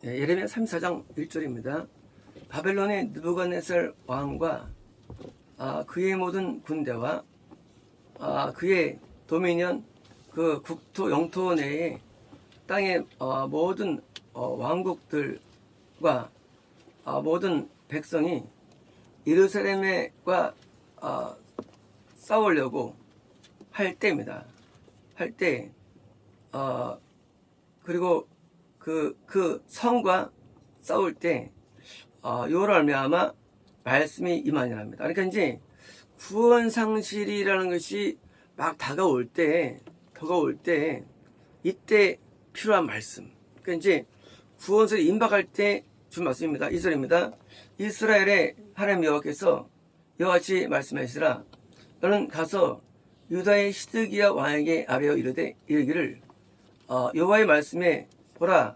예레미야 34장 1절입니다. 바벨론의 느부갓네살 왕과 그의 모든 군대와 그의 도미니언 그 국토 영토 내의 땅의 모든 왕국들과 모든 백성이 예루살렘과 싸우려고 할 때입니다. 할 때 그리고 그 성과 싸울 때 요로 말미암아 말씀이 임하니랍니다. 그러니까 이제 구원 상실이라는 것이 막 다가올 때 이때 필요한 말씀. 그러니까 이제 구원설이 임박할 때 준 말씀입니다. 2절입니다. 이스라엘의 하나님 여호와께서 이와 같이 말씀하시라. 너는 가서 유다의 시드기야 왕에게 아뢰어 이르기를 여호와의 말씀에 보라,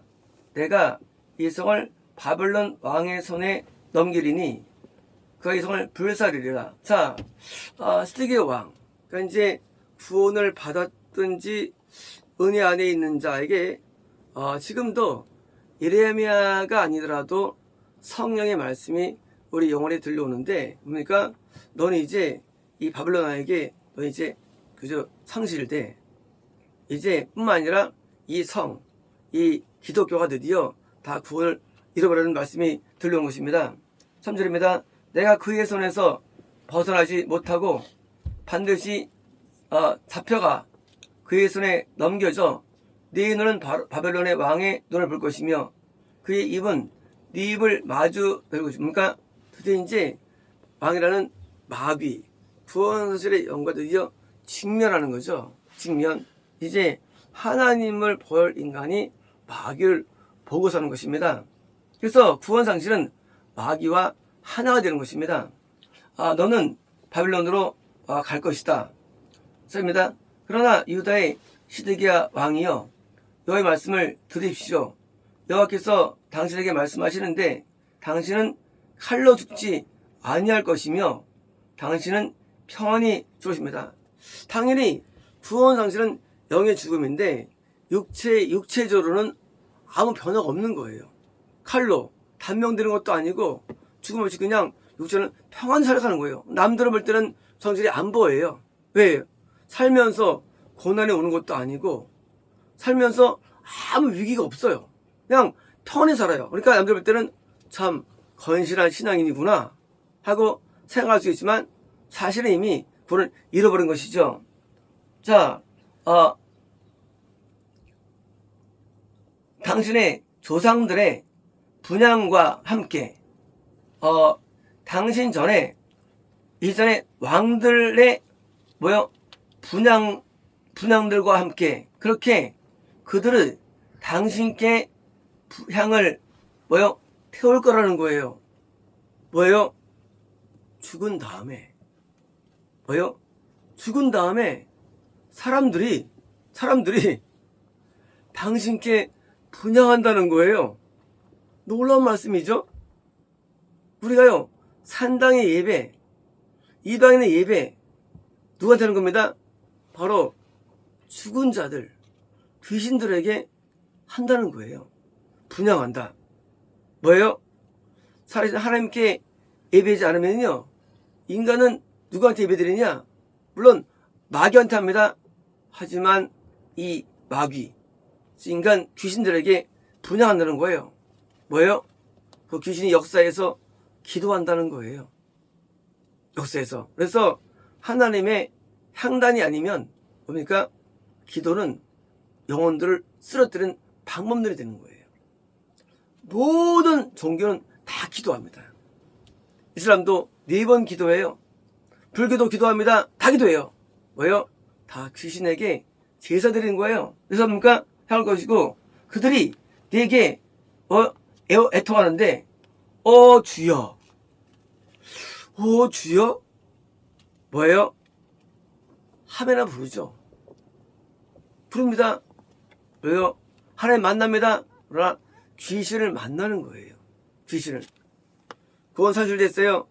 내가 이 성을 바벨론 왕의 손에 넘기리니 그의 성을 불사르리라. 자, 시드기야 왕, 그러니까 이제 구원을 받았든지 은혜 안에 있는 자에게 지금도 예레미야가 아니더라도 성령의 말씀이 우리 영혼에 들려오는데, 그러니까 너는 이제 이 바벨론 왕에게 너 이제 그저 상실돼. 이제 뿐만 아니라 이 성, 이 기독교가 드디어 다 구원을 잃어버리는 말씀이 들려온 것입니다. 3절입니다. 내가 그의 손에서 벗어나지 못하고 반드시 잡혀가 그의 손에 넘겨져 네 눈은 바벨론의 왕의 눈을 볼 것이며 그의 입은 네 입을 마주 될 것입니다. 그러니까 드디어 이제 왕이라는 마귀, 구원사실의 영과 드디어 직면하는 거죠. 직면. 이제 하나님을 볼 인간이 마귀를 보고 사는 것입니다. 그래서 구원상실은 마귀와 하나가 되는 것입니다. 너는 바벨론으로 갈 것이다. 그렇습니다. 그러나 유다의 시드기야 왕이여, 여호와의 말씀을 들으십시오. 여호와께서 당신에게 말씀하시는데 당신은 칼로 죽지 아니할 것이며 당신은 평안히 죽으십니다. 당연히 구원상실은 영의 죽음인데 육체적으로는 아무 변화가 없는 거예요. 칼로 단명되는 것도 아니고 죽음 없이 그냥 육체는 평안히 살아가는 거예요. 남들은 볼 때는 성실이 안 보여요. 왜? 살면서 고난이 오는 것도 아니고 살면서 아무 위기가 없어요. 그냥 평안히 살아요. 그러니까 남들 볼 때는 참 건실한 신앙인이구나 하고 생각할 수 있지만 사실은 이미 구원을 잃어버린 것이죠. 자, 당신의 조상들의 분향과 함께 당신 전에 이전에 왕들의 분향들과 함께 그렇게 그들을 당신께 향을 태울 거라는 거예요. 죽은 다음에 죽은 다음에 사람들이 당신께 분향한다는 거예요. 놀라운 말씀이죠. 우리가요 산당의 예배, 이방인의 예배 누구한테 하는 겁니다? 바로 죽은 자들, 귀신들에게 한다는 거예요. 분향한다. 살아계신 하나님께 예배하지 않으면요, 인간은 누구한테 예배드리냐? 물론 마귀한테 합니다. 하지만 이 마귀, 인간 귀신들에게 분향한다는 거예요. 그 귀신이 역사에서 기도한다는 거예요. 역사에서. 그래서 하나님의 향단이 아니면 뭡니까? 기도는 영혼들을 쓰러뜨리는 방법들이 되는 거예요. 모든 종교는 다 기도합니다. 이슬람도 4번 기도해요. 불교도 기도합니다. 다 기도해요. 다 귀신에게 제사 드리는 거예요. 그래서 뭡니까? 향할 것이고 그들이 내게 애통하는데 주여, 주여, 하메나 부르죠. 부릅니다. 하나님 만납니다. 그러나 귀신을 만나는 거예요. 귀신을. 구원 상실됐어요.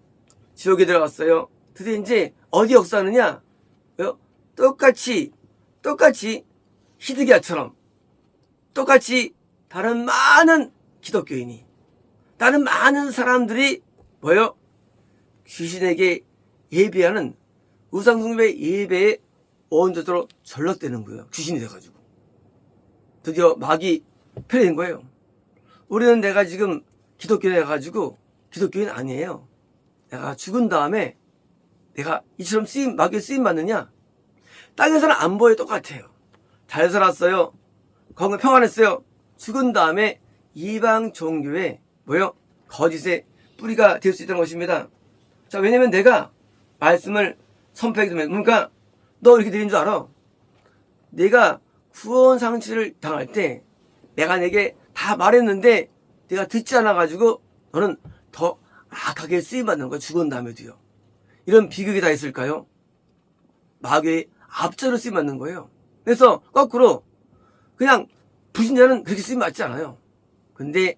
지옥에 들어갔어요. 드디어 이제 어디 역사하느냐? 똑같이 히드기야처럼 똑같이 다른 많은 기독교인이. 다른 많은 사람들이 뭐요? 귀신에게 예배하는 우상숭배 예배에 원조로 전락되는 거예요. 귀신이 돼가지고. 드디어 막이 펴린 거예요. 우리는 내가 지금 기독교 돼가지고 기독교인 아니에요. 내가 죽은 다음에 내가 이처럼 마귀에 쓰임 받느냐? 땅에서는 안 보여. 똑같아요. 잘 살았어요. 건강 평안했어요. 죽은 다음에 이방 종교에 뭐요? 거짓의 뿌리가 될 수 있다는 것입니다. 자, 왜냐면 내가 말씀을 선포하기 때문에. 그러니까 너 이렇게 드린 줄 알아? 내가 구원 상실을 당할 때 내가 내게 다 말했는데 내가 듣지 않아가지고 너는 더 악하게 쓰임받는 거야. 죽은 다음에도요. 이런 비극이 다 있을까요? 마귀의 압제로 쓰임받는 거예요. 그래서 거꾸로 그냥 불신자는 그렇게 쓰임받지 않아요. 근데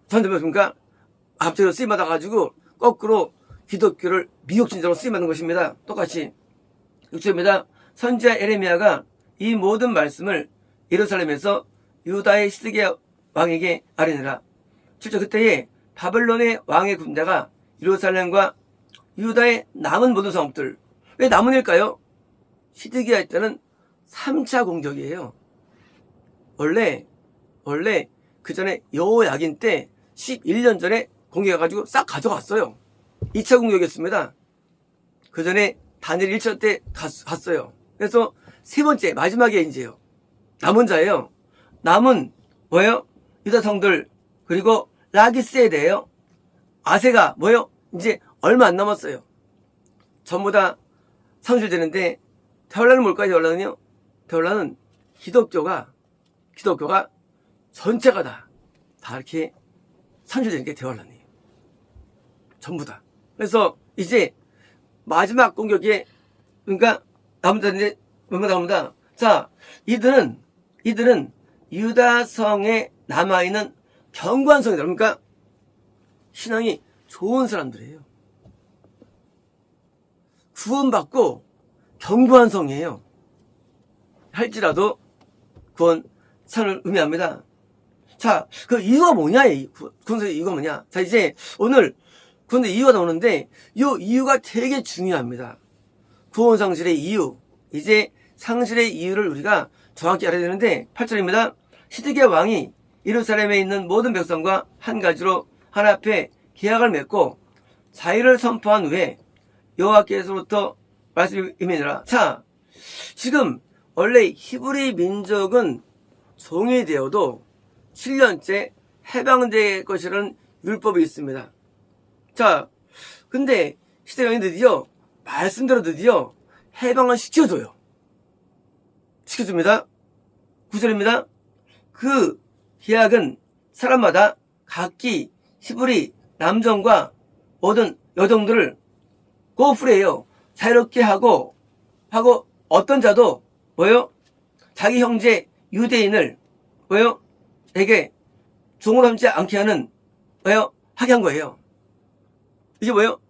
선생님입니까? 압제로 쓰임받아가지고 거꾸로 기독교를 미혹신자로 쓰임받는 것입니다. 똑같이 6절입니다. 선지자 에레미야가 이 모든 말씀을 예루살렘에서 유다의 시드기야 왕에게 아뢰니라. 7절 그때에 바벨론의 왕의 군대가 예루살렘과 유다의 남은 모든 성읍들. 왜 남은 일까요? 시드기야 때는 3차 공격이에요. 원래 그 전에 여호야긴 때 11년 전에 공격해가지고 싹 가져갔어요. 2차 공격이었습니다. 그 전에 다니엘 1차 때 갔어요. 그래서 세 번째 마지막에 이제요. 남은 자예요. 남은 뭐예요? 유다 성들 그리고 라기스에 대해요. 아세가 뭐예요? 이제 얼마 안 남았어요. 전부 다 상실되는데 테올라는 뭘까요? 테올라는요? 테올라는 기독교가 전체가 다 이렇게 상실되는 게 테올라니에요. 전부 다. 그래서 이제 마지막 공격에 그러니까 남은자인데 뭔가 나옵니다. 자, 이들은 유다 성에 남아있는 견고한 성이다. 그러니까 신앙이 좋은 사람들이에요. 구원받고 견고한 성이에요. 할지라도 구원 산을 의미합니다. 자, 그 이유가 뭐냐? 구원의 이유가 뭐냐? 자, 이제 오늘 구원의 이유가 나오는데 이 이유가 되게 중요합니다. 구원 상실의 이유. 이제 상실의 이유를 우리가 정확히 알아야 되는데 8절입니다. 시드기야 왕이 예루살렘에 있는 모든 백성과 한 가지로 하나 앞에 계약을 맺고 자유를 선포한 후에 여호와께서부터 말씀이 임하니라. 자, 지금 원래 히브리 민족은 종이되어도 7년째 해방될 것이라는 율법이 있습니다. 자, 근데 시대왕이 드디어 말씀대로 드디어 해방을 시켜줘요. 시켜줍니다. 9절입니다. 그 계약은 사람마다 각기 히브리 남정과 모든 여정들을 고프레요. 자유롭게 하고 어떤 자도 뭐요? 자기 형제 유대인을 뭐요? 에게 종으로 삼지 않게 하는 뭐요? 하게 한 거예요. 이게 뭐요?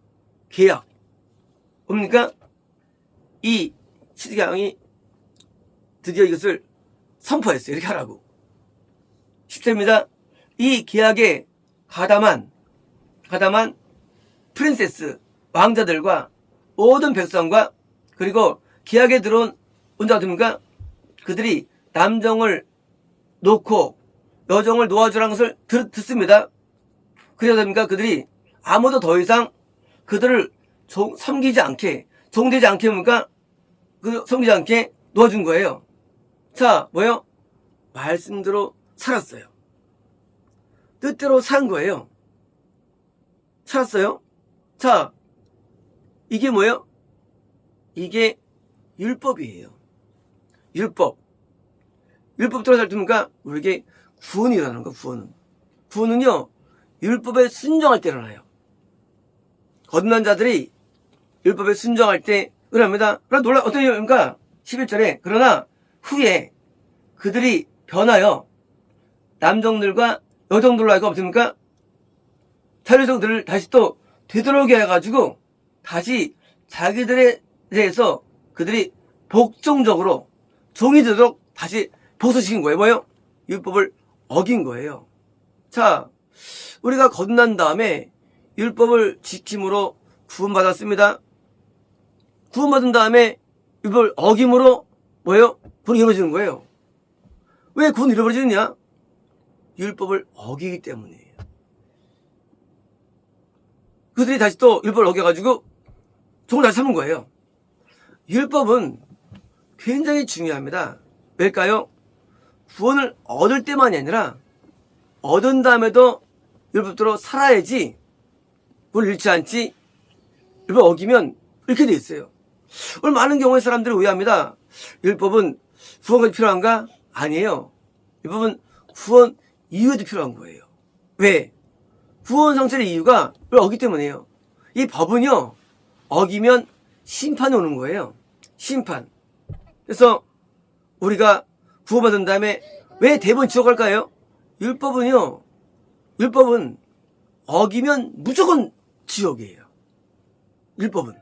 계약. 뭡니까? 이 시드기야 왕이 드디어 이것을 선포했어요. 이렇게 하라고. 10절입니다. 이 계약에 가담한 프린세스 왕자들과 모든 백성과 그리고 계약에 들어온 언제가 됩니까? 그들이 남정을 놓고 여정을 놓아주라는 것을 듣습니다. 그래야 됩니까? 그들이 아무도 더 이상 그들을 섬기지 않게 종되지 않게 뭡니까? 섬기지 않게 놓아준 거예요. 자, 뭐요? 말씀대로 살았어요. 뜻대로 산 거예요. 살았어요. 자, 이게 뭐예요? 이게 율법이에요. 율법대로 살 때니까 우리에게 구원이 일어나는 거예요. 구원은요 율법에 순종할 때 일어나요. 거듭난 자들이 율법에 순종할 때 일어납니다. 그러나 어떤 일입니까? 11절에 그러나 후에 그들이 변하여 남종들과 여종들로 하여금 없습니까? 자유성들을 다시 또 되돌아오게 해가지고 다시 자기들에 대해서 그들이 복종적으로 종이 되도록 다시 복수시킨 거예요. 뭐예요? 율법을 어긴 거예요. 자, 우리가 거듭난 다음에 율법을 지킴으로 구원받았습니다. 구원받은 다음에 율법을 어김으로 뭐예요? 구원이 이루어지는 거예요. 왜 구원이 이루어지느냐? 율법을 어기기 때문이에요. 그들이 다시 또 율법을 어겨가지고 종을 다시 삼은 거예요. 율법은 굉장히 중요합니다. 왜일까요? 구원을 얻을 때만이 아니라 얻은 다음에도 율법대로 살아야지 구원을 잃지 않지, 율법 어기면 이렇게 돼 있어요. 오늘 많은 경우에 사람들이 오해합니다. 율법은 구원까지 필요한가? 아니에요. 율법은 구원 이후에도 필요한 거예요. 왜? 구원 상태의 이유가 어기 때문이에요. 이 법은요, 어기면 심판이 오는 거예요. 심판. 그래서 우리가 구원받은 다음에 왜 대부분 지옥 갈까요? 율법은요, 율법은 어기면 무조건 지옥이에요. 율법은.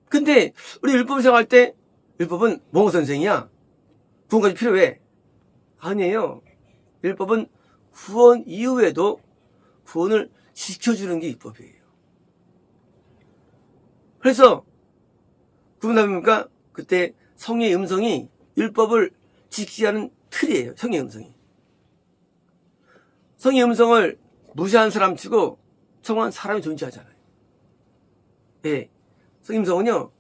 근데 우리 율법을 생각할 때 율법은 뭐 선생이야? 구원까지 필요해? 아니에요. 율법은 구원 이후에도 구원을 지켜주는 게 율법이에요. 그래서 구원하니까 그때 성령의 음성이 율법을 지키지 않은 틀이에요. 성령의 음성이. 성령의 음성을 무시한 사람 치고 정한 사람이 존재하잖아요. 예. 성령의 음성은요,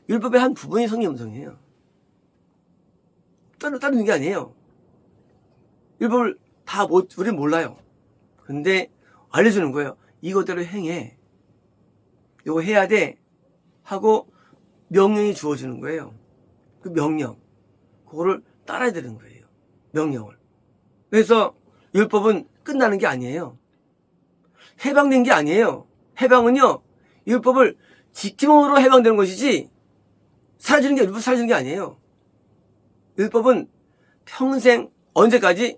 율법의 한 부분이 성령의 음성이에요. 다른 게 아니에요. 율법을 다 우리는 몰라요. 근데 알려주는 거예요. 이거대로 행해. 이거 해야 돼. 하고 명령이 주어지는 거예요. 그 명령. 그거를 따라야 되는 거예요. 명령을. 그래서 율법은 끝나는 게 아니에요. 해방된 게 아니에요. 해방은요, 율법을 지킴으로 해방되는 것이지, 율법 사라지는 게 아니에요. 율법은 평생, 언제까지?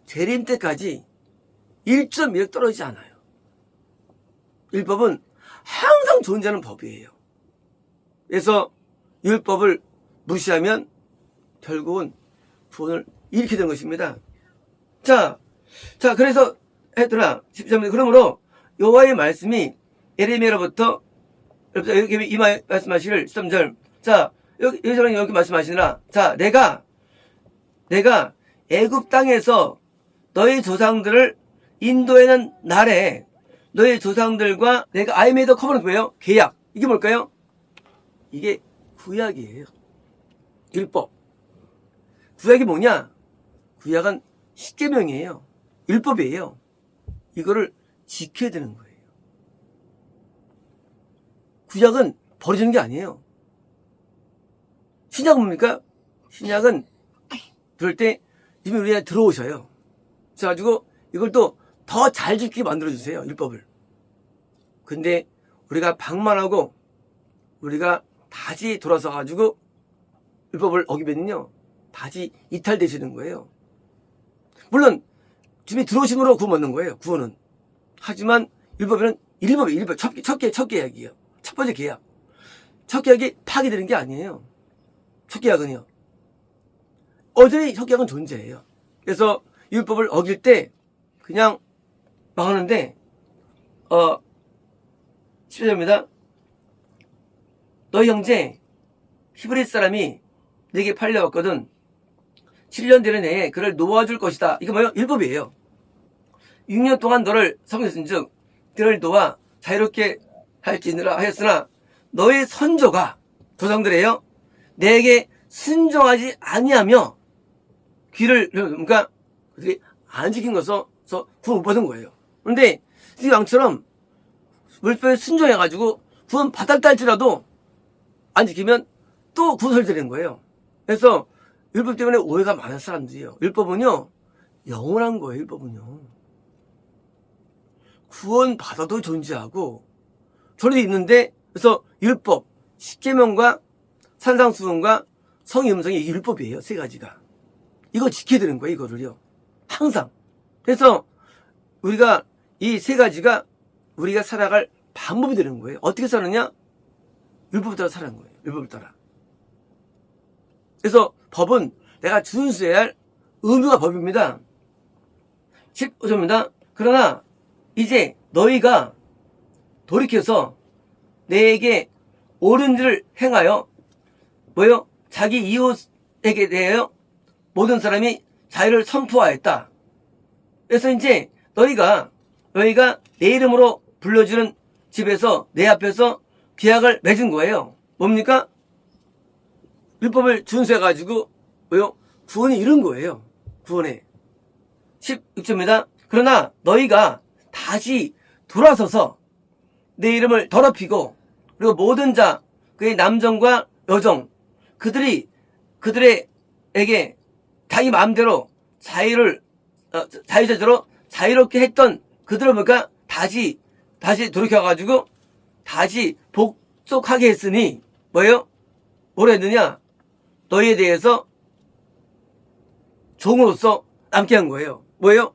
재림 때까지 1.1 떨어지지 않아요. 율법은 항상 존재하는 법이에요. 그래서 율법을 무시하면 결국은 구원을 잃게 되는 것입니다. 자, 그래서 했더라. 13절. 그러므로 여호와의 말씀이 예레미야로부터 여기 이 말씀하시를 13절. 자, 여기서는 여기 말씀하시느라. 자, 내가 애굽 땅에서 너희 조상들을 인도하는 날에 너희 조상들과 내가 I made a covenant, 뭐예요? 계약. 이게 뭘까요? 이게 구약이에요. 율법. 구약이 뭐냐? 구약은 십계명이에요. 율법이에요. 이거를 지켜야 되는 거예요. 구약은 버려지는 게 아니에요. 신약은 뭡니까? 신약은 그럴 때 이미 우리가 들어오셔요. 그래가지고 이걸 또 더 잘 지키게 만들어주세요. 율법을. 근데 우리가 방만하고 우리가 다시 돌아서가지고 율법을 어기면요, 다시 이탈되시는 거예요. 물론 주님이 들어오심으로 구원 얻는 거예요. 구원은. 하지만 율법에는 율법 첫 계약이에요. 첫 번째 계약. 첫 계약이 파괴되는 게 아니에요. 첫 계약은요, 어제의 첫 계약은 존재해요. 그래서 율법을 어길 때 그냥 망하는데 10절입니다. 너희 형제 히브리 사람이 내게 팔려왔거든 7년 되는 해에 그를 놓아줄 것이다. 이게 뭐예요? 율법이에요. 6년 동안 너를 성했은즉 그를 놓아 자유롭게 할지니라 하였으나 너의 선조가, 조상들이에요, 내게 순종하지 아니하며 그러니까 그들이 안 지킨 것에서 구원 못 받은 거예요. 그런데 이 왕처럼 율법에 순종해가지고 구원 받았다 할지라도 안 지키면 또 구원을 드리는 거예요. 그래서 율법 때문에 오해가 많은 사람들이에요. 율법은요, 영원한 거예요. 율법은요, 구원 받아도 존재하고 저리도 있는데, 그래서 율법, 십계명과 산상수훈과 성의 음성이 율법이에요. 세 가지가. 이거 지켜야 되는 거예요. 이거를요, 항상. 그래서 우리가 이 세 가지가 우리가 살아갈 방법이 되는 거예요. 어떻게 사느냐? 율법을 따라 사는 거예요. 율법을 따라. 그래서 법은 내가 준수해야 할 의무가 법입니다. 15절입니다. 그러나 이제 너희가 돌이켜서 내게 옳은 일을 행하여 뭐요? 자기 이웃에게 대하여 모든 사람이 자유를 선포하였다. 그래서 이제 너희가 내 이름으로 불러주는 집에서 내 앞에서 계약을 맺은 거예요. 뭡니까? 율법을 준수해가지고 뭐요? 구원이 이룬 거예요. 구원에. 16절입니다. 그러나 너희가 다시 돌아서서 내 이름을 더럽히고 그리고 모든 자 그의 남정과 여정 그들에게 자기 마음대로 자유자재로 자유롭게 했던 그들을 보니까 다시 돌이켜가지고 다시 복속하게 했으니 뭐예요? 뭐라 했느냐? 너희에 대해서 종으로서 남게 한 거예요. 뭐예요?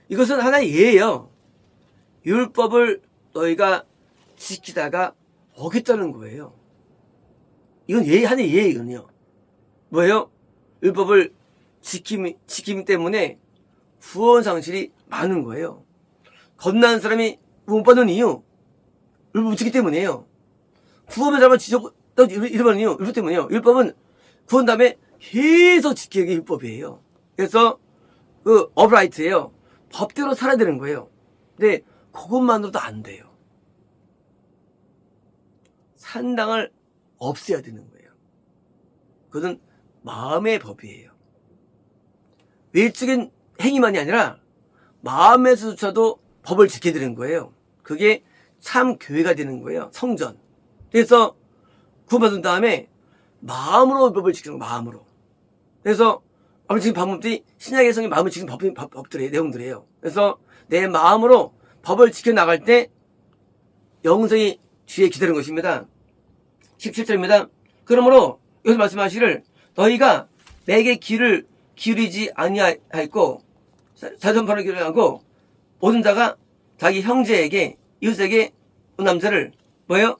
이것은 하나의 예예요. 율법을 너희가 지키다가 어겼다는 거예요. 이건 하나의 예이거든요. 뭐예요? 율법을 지킴 때문에 구원 상실이 많은 거예요. 겁나는 사람이 못 받는 이유 율법을 지키기 때문이에요. 구원을 잘못 잃어버린 이유 율법 때문이에요. 율법은 구원 다음에 계속 지키는 게 율법이에요. 그래서 그 어브라이트예요. 법대로 살아야 되는 거예요. 근데 그것만으로도 안 돼요. 산당을 없애야 되는 거예요. 그것은 마음의 법이에요. 외적인 행위만이 아니라 마음에서조차도 법을 지켜야 되는 거예요. 그게 참 교회가 되는 거예요. 성전. 그래서 구원받은 다음에 마음으로 법을 지키는 거예요. 마음으로. 그래서 아무리 지금 방법들이 신약의 성의 마음을 지키는 법들의 내용들이에요. 그래서 내 마음으로 법을 지켜나갈 때 영생이 뒤에 기다리는 것입니다. 17절입니다. 그러므로 여기서 말씀하시를 너희가 내게 귀를 기울이지 아니하였고 자선판을 기울이고 모든 자가 자기 형제에게 이웃에게 남자를 뭐예요?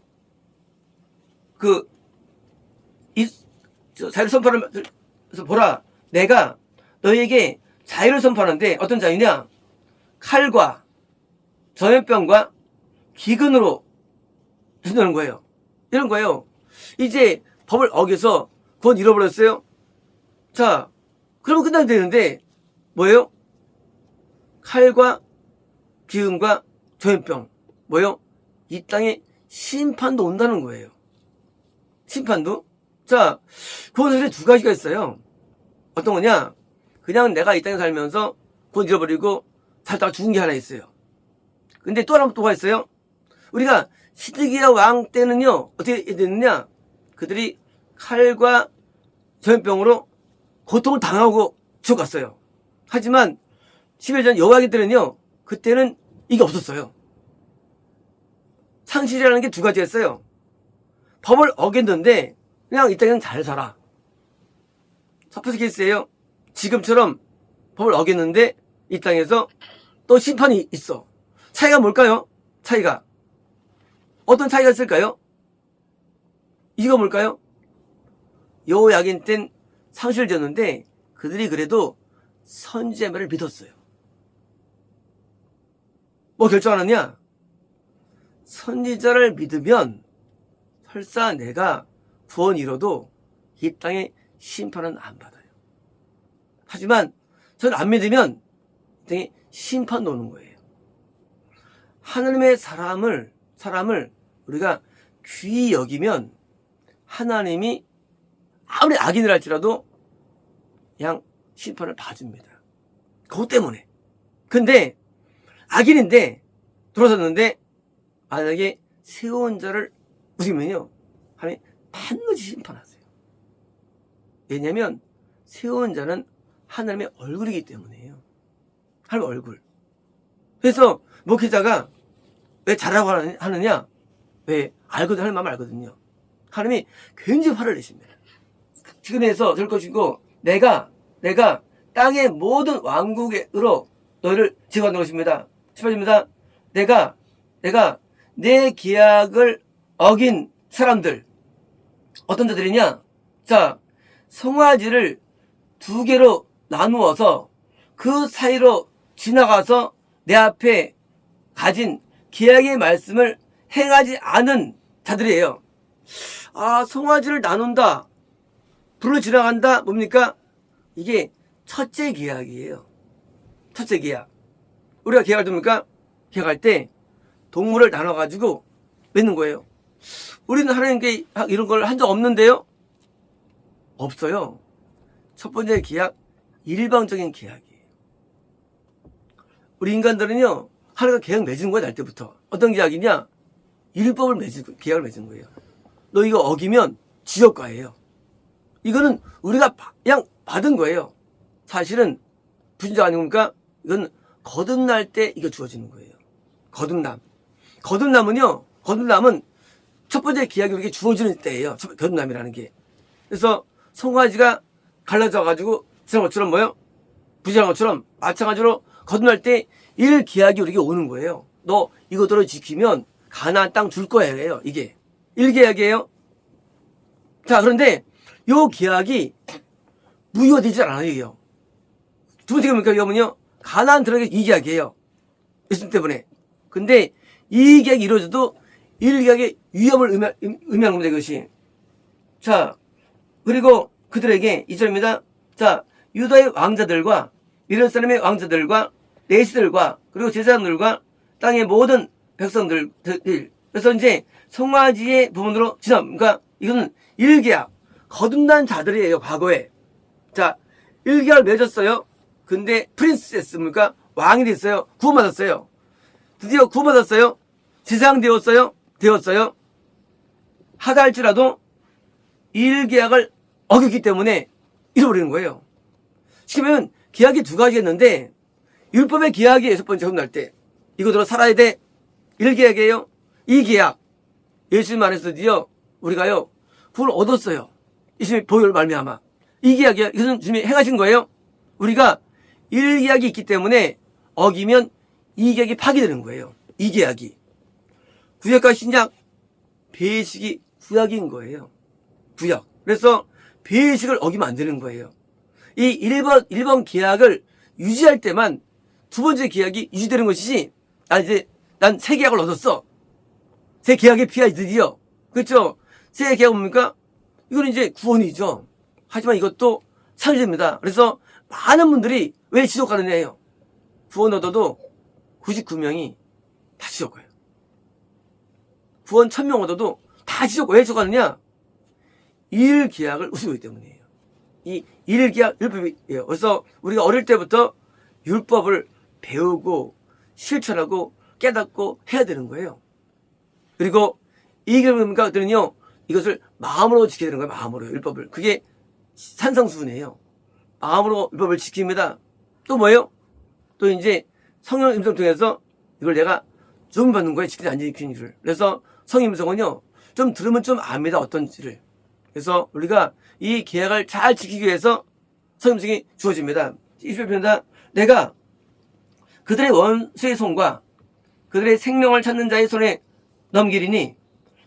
자유를 선포하면서 보라 내가 너희에게 자유를 선포하는데 어떤 자유냐? 칼과 전염병과 기근으로 준다는 거예요. 이런 거예요. 이제 법을 어겨서 구원 잃어버렸어요. 자, 그러면 끝나면 되는데 뭐예요? 칼과 기근과 전염병 뭐예요? 이 땅에 심판도 온다는 거예요. 심판도? 자, 구원 사실에 두 가지가 있어요. 어떤 거냐? 그냥 내가 이 땅에 살면서 구원 잃어버리고 살다가 죽은 게 하나 있어요. 근데 또 하나 또가 있어요. 우리가 시드기야 왕 때는요 어떻게 됐느냐? 그들이 칼과 전염병으로 고통을 당하고 죽어갔어요. 하지만 10일 전 여호와기 때는요 그때는 이게 없었어요. 상실이라는 게 두 가지였어요. 법을 어겼는데 그냥 이 땅에는 잘 살아. 첫 번째 케이스예요. 지금처럼 법을 어겼는데 이 땅에서 또 심판이 있어. 차이가 뭘까요? 차이가 어떤 차이가 있을까요? 이거 뭘까요? 여호야긴 땐 상실을 졌는데 그들이 그래도 선지자의 말을 믿었어요. 뭐 결정하느냐? 선지자를 믿으면 설사 내가 구원 이뤄도 이 땅에 심판은 안 받아요. 하지만 저는 안 믿으면 이 땅에 심판 오는 거예요. 하나님의 사람을 우리가 귀히 여기면 하나님이 아무리 악인을 할지라도 그냥 심판을 봐줍니다. 그것 때문에. 근데 악인인데 들어섰는데 만약에 세운 자를 우기면요 하나님 반드시 심판하세요. 왜냐하면 세운 자는 하나님의 얼굴이기 때문이에요. 하나님의 얼굴. 그래서 목회자가 왜 잘하고 하느냐? 왜 알거든 하나님 마음을 알거든요. 하나님이 굉장히 화를 내십니다. 지금에서 될 것이고 내가 땅의 모든 왕국으로 너희를 지어간다는 것입니다. 18절입니다. 내가 내 계약을 어긴 사람들 어떤 자들이냐? 자, 송아지를 두 개로 나누어서 그 사이로 지나가서 내 앞에 가진 계약의 말씀을 행하지 않은 자들이에요. 아, 송아지를 나눈다, 불로 지나간다, 뭡니까? 이게 첫째 계약이에요. 첫째 계약. 우리가 계약을 둡니까? 계약할 때 동물을 나눠가지고 맺는 거예요. 우리는 하나님께 이런 걸 한 적 없는데요? 없어요. 첫 번째 계약, 일방적인 계약이에요. 우리 인간들은요, 하나님과 계약 맺은 거예요, 날 때부터. 어떤 계약이냐? 율법을 계약을 맺은 거예요. 너 이거 어기면 지옥가예요. 이거는 우리가 그냥 받은 거예요. 사실은 부진자 아닙니까? 이건 거듭날 때 이거 주어지는 거예요. 거듭남. 거듭남은 첫 번째 계약이 우리에게 주어지는 때예요. 거듭남이라는 게. 그래서 송아지가 갈라져가지고 지난 것처럼 뭐요? 부진한 것처럼 마찬가지로 거듭날 때 일 계약이 우리에게 오는 거예요. 너 이거대로 지키면 가나안 땅 줄 거예요. 이게 일 계약이에요. 자, 그런데 요 계약이 무효되지 않아요. 이게요. 두 번째가 뭡니까? 이거는요, 가나안 들어가기 이 계약이에요. 예수님 때문에. 근데 이 계약이 이루어져도 일 계약의 위험을 의미하는 겁니다. 이것이. 자, 그리고 그들에게 2절입니다. 자, 유다의 왕자들과 예루살렘의 왕자들과 내시들과 그리고 제사장들과 땅의 모든 백성들. 그래서 이제 송아지의 부분으로 그러니까 이거는 일계약, 거듭난 자들이에요. 과거에. 자, 일계약을 맺었어요. 근데 프린세스입니까? 왕이 됐어요. 구원받았어요. 드디어 구원받았어요. 제사장 되었어요. 하다 할지라도 일계약을 어겼기 때문에 잃어버리는 거예요. 시키면 계약이 두 가지였는데 율법의 계약이 여섯 번째 흠날 때 이거대로 살아야 돼. 일계약이에요. 이 계약 예수님 안에서 드디어 우리가요 구원을 얻었어요. 예수님의 보혈 말미암아. 이 계약이요. 이것은 주님이 행하신 거예요. 우리가 일계약이 있기 때문에 어기면 이 계약이 파기되는 거예요. 이 계약이. 구약과 신약 배식이 구약인 거예요. 구약. 그래서 배식을 어기면 안 되는 거예요. 이 1번 계약을 유지할 때만 두 번째 계약이 유지되는 것이지, 난 새 계약을 얻었어. 새 계약의 피가 드디어. 그렇죠? 새 계약 뭡니까? 이거는 이제 구원이죠. 하지만 이것도 살립니다. 그래서 많은 분들이 왜 지옥 가느냐예요. 구원 얻어도 99명이 다 지옥 가요. 구원 1000명 얻어도 다 지옥. 왜 지옥 가느냐? 일 계약을 우스우기 때문이에요. 이 일 계약 율법이에요. 그래서 우리가 어릴 때부터 율법을 배우고 실천하고 깨닫고 해야 되는 거예요. 그리고 이게 뭡니까? 그들은요, 이것을 마음으로 지켜야 되는 거예요. 마음으로 율법을. 그게 산상수훈이에요. 마음으로 율법을 지킵니다. 또 뭐예요? 또 이제 성령 임성 통해서 이걸 내가 좀 받는 거예요. 지키지 않는 일을. 그래서 성령 임성은요, 좀 들으면 좀 압니다. 어떤지를. 그래서 우리가 이 계약을 잘 지키기 위해서 성령 임성이 주어집니다. 20편입니다. 내가 그들의 원수의 손과 그들의 생명을 찾는 자의 손에 넘기리니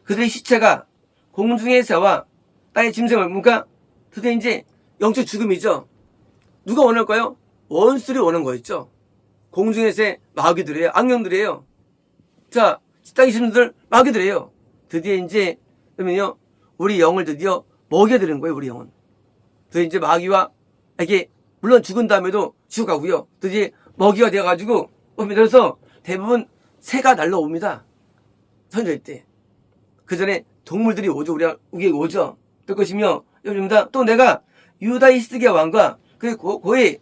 그들의 시체가 공중의 새와 땅의 짐승을 뭡니까? 드디어 이제 영적 죽음이죠. 누가 원할까요? 원수들이 원한 거였죠. 공중의 새 마귀들이에요. 악령들이에요. 자, 땅의 짐승들 마귀들이에요. 드디어 이제 그러면요, 우리 영을 드디어 먹여야 되는 거예요. 우리 영은. 드디어 이제 마귀와 이게 물론 죽은 다음에도 지옥 가고요. 드디어 먹이가 되어가지고 그래서 대부분 새가 날라옵니다. 선절 때. 그 전에 동물들이 오죠. 우리에게 오죠. 될 것이며, 여러분입니다. 또 내가 유다의 히스기야 왕과 그의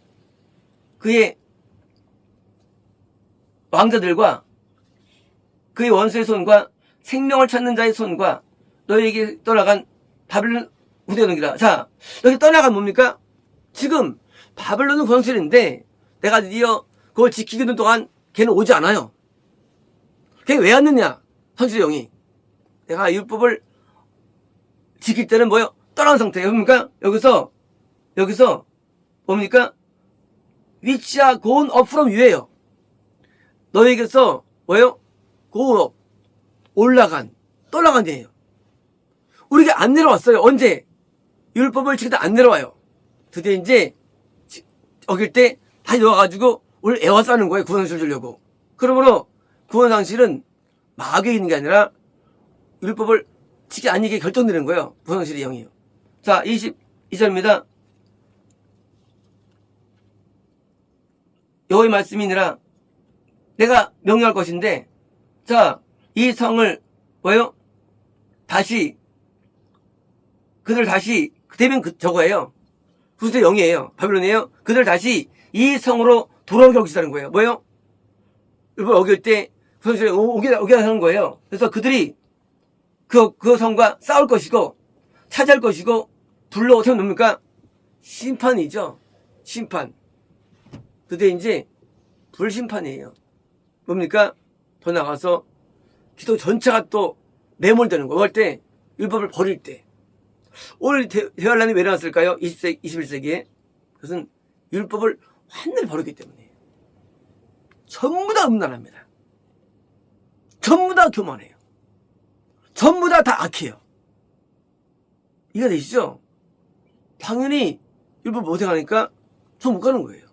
왕자들과 그의 원수의 손과 생명을 찾는 자의 손과 너희에게 떠나간 바벨론 후대에 넘기라. 자, 여기 떠나간 뭡니까? 지금 바벨론은 권세인데 내가 드디어 그걸 지키기 는 동안 걔는 오지 않아요. 걔 왜 왔느냐? 선지의 영이. 내가 율법을 지킬 때는 뭐요? 떠난 상태예요. 뭡니까? 여기서 뭡니까? Which are gone up from you예요. 너에게서 뭐요? Go up. 떠나간이에요. 우리가 안 내려왔어요. 언제? 율법을 지키다 안 내려와요. 드디어 이제 어길 때 다시 와가지고 오늘 애워싸는 거예요. 구원상식을 주려고. 그러므로 구원상식은 마귀에 있는 게 아니라 율법을 지키 아니게 결정되는 거예요. 구원상식의 영이요. 자, 22절입니다. 여호와의 말씀이니라 내가 명령할 것인데, 자, 이 성을 뭐예요? 다시 그들 다시 되면 저거예요. 구수의 영이에요. 바빌론이에요. 그들 다시 이 성으로 돌아오게 하고 싶다는 거예요. 뭐예요? 율법 어길 때 구원실에 오게 하는 거예요. 그래서 그들이 그 성과 싸울 것이고 차지할 것이고 불로 어떻게 놉니까? 심판이죠. 심판. 그때 이제 불심판이에요. 뭡니까? 더 나가서 기도 전체가 또 매몰되는 거. 할 때 율법을 버릴 때. 오늘 대환란이 왜 나왔을까요? 21세기에. 그것은 율법을 완전히 버렸기 때문이에요. 전부 다 음란합니다. 전부 다 교만해요. 전부 다 악해요. 이해가 되시죠? 당연히 율법 못해 가니까 저 못 가는 거예요.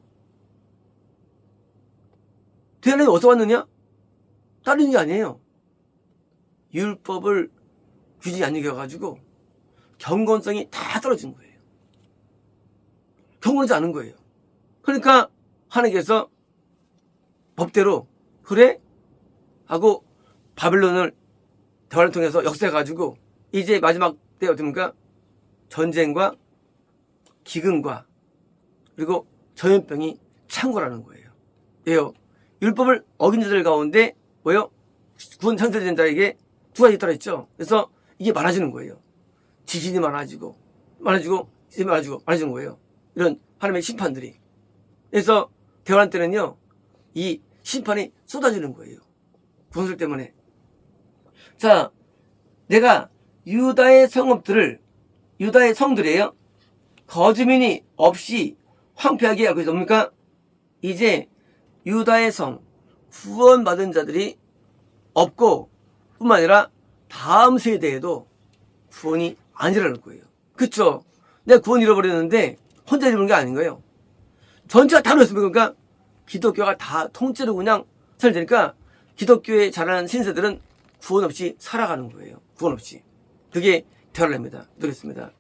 대환란이 어디서 왔느냐? 다른 게 아니에요. 율법을 규칙이 안 지켜가지고 경건성이 다 떨어진 거예요. 경건하지 않은 거예요. 그러니까 하나님께서 법대로 그래? 하고 바빌론을 대화를 통해서 역사해가지고 이제 마지막 때 어떻습니까? 전쟁과 기근과 그리고 전염병이 창궐하는 거예요. 왜요? 율법을 어긴 자들 가운데 뭐요? 구원 창설된 자에게 두 가지 있다고 했죠. 그래서 이게 많아지는 거예요. 지진이 많아지고 많아지는 거예요. 이런 하나님의 심판들이. 그래서 대환란 때는요, 이 심판이 쏟아지는 거예요. 구원설 때문에. 자, 내가 유다의 성들이에요. 거주민이 없이 황폐하게 하고 있어. 뭡니까? 이제 유다의 성, 구원받은 자들이 없고, 뿐만 아니라 다음 세대에도 구원이 아니라는 거예요. 그쵸? 내가 구원 잃어버렸는데 혼자 잃어버린 게 아닌 거예요. 전체가 다 그렇습니까? 그러니까 기독교가 다 통째로 그냥 살되니까 기독교에 자라는 신세들은 구원 없이 살아가는 거예요. 구원 없이. 그게 대환란입니다. 되겠습니다.